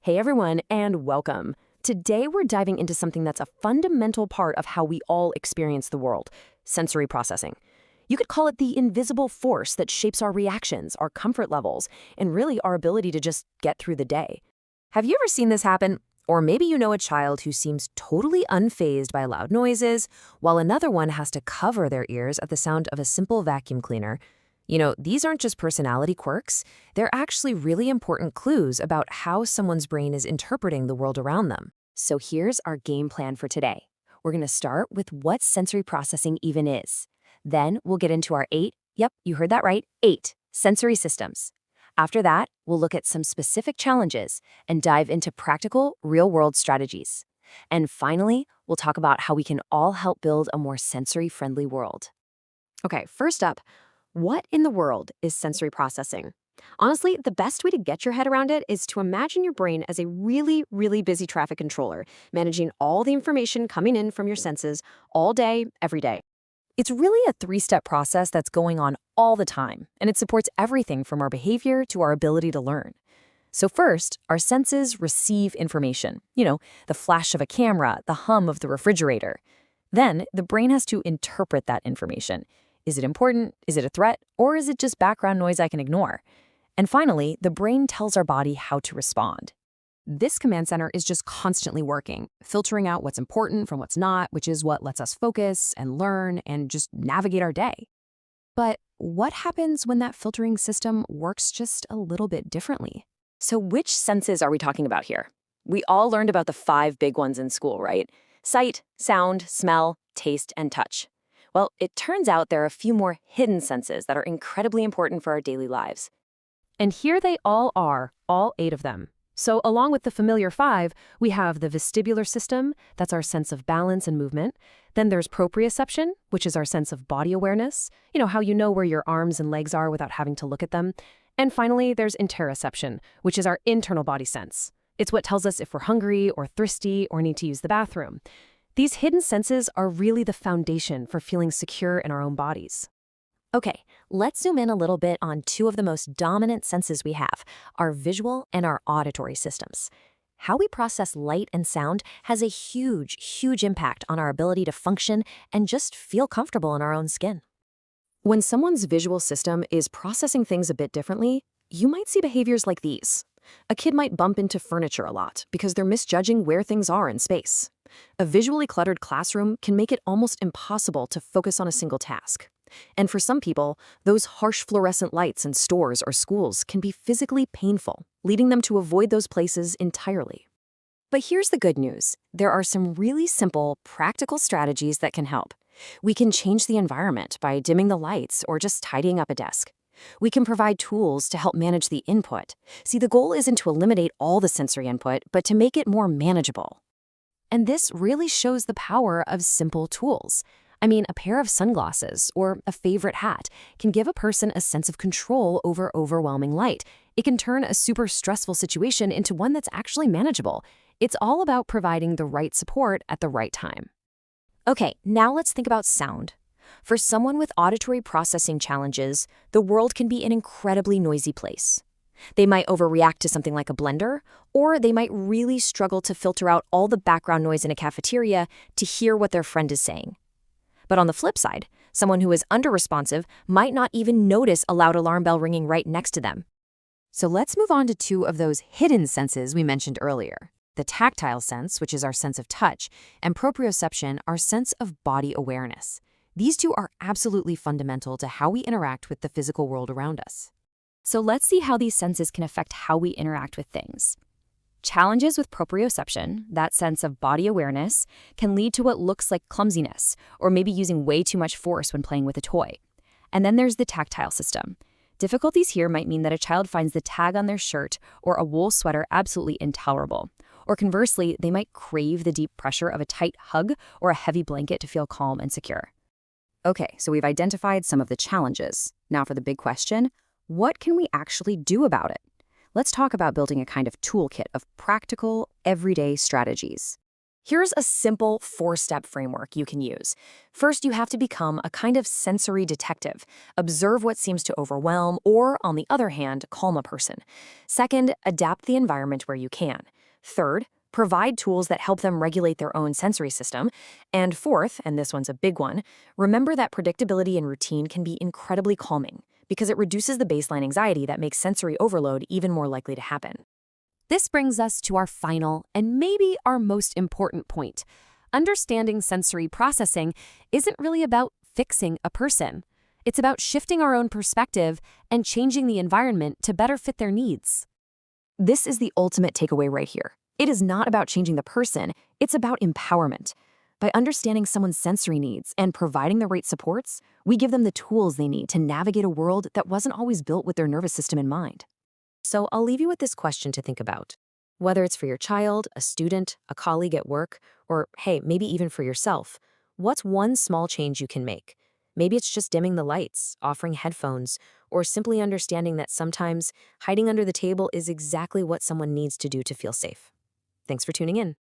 Hey everyone, and welcome. Today we're diving into something that's a fundamental part of how we all experience the world, sensory processing. You could call it the invisible force that shapes our reactions, our comfort levels, and really our ability to just get through the day. Have you ever seen this happen? Or maybe you know a child who seems totally unfazed by loud noises, while another one has to cover their ears at the sound of a simple vacuum cleaner. You know, these aren't just personality quirks. They're actually really important clues about how someone's brain is interpreting the world around them. So here's our game plan for today. We're going to start with what sensory processing even is. Then we'll get into our 8, yep, you heard that right, 8 sensory systems. After that, we'll look at some specific challenges and dive into practical, real-world strategies. And finally, we'll talk about how we can all help build a more sensory-friendly world. Okay, first up, what in the world is sensory processing? Honestly, the best way to get your head around it is to imagine your brain as a really, really busy traffic controller, managing all the information coming in from your senses all day, every day. It's really a 3-step process that's going on all the time, and it supports everything from our behavior to our ability to learn. So first, our senses receive information. You know, the flash of a camera, the hum of the refrigerator. Then, the brain has to interpret that information. Is it important? Is it a threat? Or is it just background noise I can ignore? And finally, the brain tells our body how to respond. This command center is just constantly working, filtering out what's important from what's not, which is what lets us focus and learn and just navigate our day. But what happens when that filtering system works just a little bit differently? So which senses are we talking about here? We all learned about the 5 big ones in school, right? Sight, sound, smell, taste, and touch. Well, it turns out there are a few more hidden senses that are incredibly important for our daily lives. And here they all are, all 8 of them. So along with the familiar 5, we have the vestibular system, that's our sense of balance and movement. Then there's proprioception, which is our sense of body awareness, you know, how you know where your arms and legs are without having to look at them. And finally, there's interoception, which is our internal body sense. It's what tells us if we're hungry or thirsty or need to use the bathroom. These hidden senses are really the foundation for feeling secure in our own bodies. Okay, let's zoom in a little bit on 2 of the most dominant senses we have, our visual and our auditory systems. How we process light and sound has a huge, huge impact on our ability to function and just feel comfortable in our own skin. When someone's visual system is processing things a bit differently, you might see behaviors like these. A kid might bump into furniture a lot because they're misjudging where things are in space. A visually cluttered classroom can make it almost impossible to focus on a single task. And for some people, those harsh fluorescent lights in stores or schools can be physically painful, leading them to avoid those places entirely. But here's the good news. There are some really simple, practical strategies that can help. We can change the environment by dimming the lights or just tidying up a desk. We can provide tools to help manage the input. See, the goal isn't to eliminate all the sensory input, but to make it more manageable. And this really shows the power of simple tools. I mean, a pair of sunglasses or a favorite hat can give a person a sense of control over overwhelming light. It can turn a super stressful situation into one that's actually manageable. It's all about providing the right support at the right time. Okay, now let's think about sound. For someone with auditory processing challenges, the world can be an incredibly noisy place. They might overreact to something like a blender, or they might really struggle to filter out all the background noise in a cafeteria to hear what their friend is saying. But on the flip side, someone who is under-responsive might not even notice a loud alarm bell ringing right next to them. So let's move on to 2 of those hidden senses we mentioned earlier. The tactile sense, which is our sense of touch, and proprioception, our sense of body awareness. These 2 are absolutely fundamental to how we interact with the physical world around us. So let's see how these senses can affect how we interact with things. Challenges with proprioception, that sense of body awareness, can lead to what looks like clumsiness, or maybe using way too much force when playing with a toy. And then there's the tactile system. Difficulties here might mean that a child finds the tag on their shirt or a wool sweater absolutely intolerable. Or conversely, they might crave the deep pressure of a tight hug or a heavy blanket to feel calm and secure. Okay, so we've identified some of the challenges. Now for the big question, what can we actually do about it? Let's talk about building a kind of toolkit of practical, everyday strategies. Here's a simple 4-step framework you can use. First, you have to become a kind of sensory detective. Observe what seems to overwhelm or, on the other hand, calm a person. Second, adapt the environment where you can. Third, provide tools that help them regulate their own sensory system. And fourth, and this one's a big one, remember that predictability and routine can be incredibly calming because it reduces the baseline anxiety that makes sensory overload even more likely to happen. This brings us to our final and maybe our most important point. Understanding sensory processing isn't really about fixing a person. It's about shifting our own perspective and changing the environment to better fit their needs. This is the ultimate takeaway right here. It is not about changing the person, it's about empowerment. By understanding someone's sensory needs and providing the right supports, we give them the tools they need to navigate a world that wasn't always built with their nervous system in mind. So I'll leave you with this question to think about. Whether it's for your child, a student, a colleague at work, or hey, maybe even for yourself, what's one small change you can make? Maybe it's just dimming the lights, offering headphones, or simply understanding that sometimes hiding under the table is exactly what someone needs to do to feel safe. Thanks for tuning in.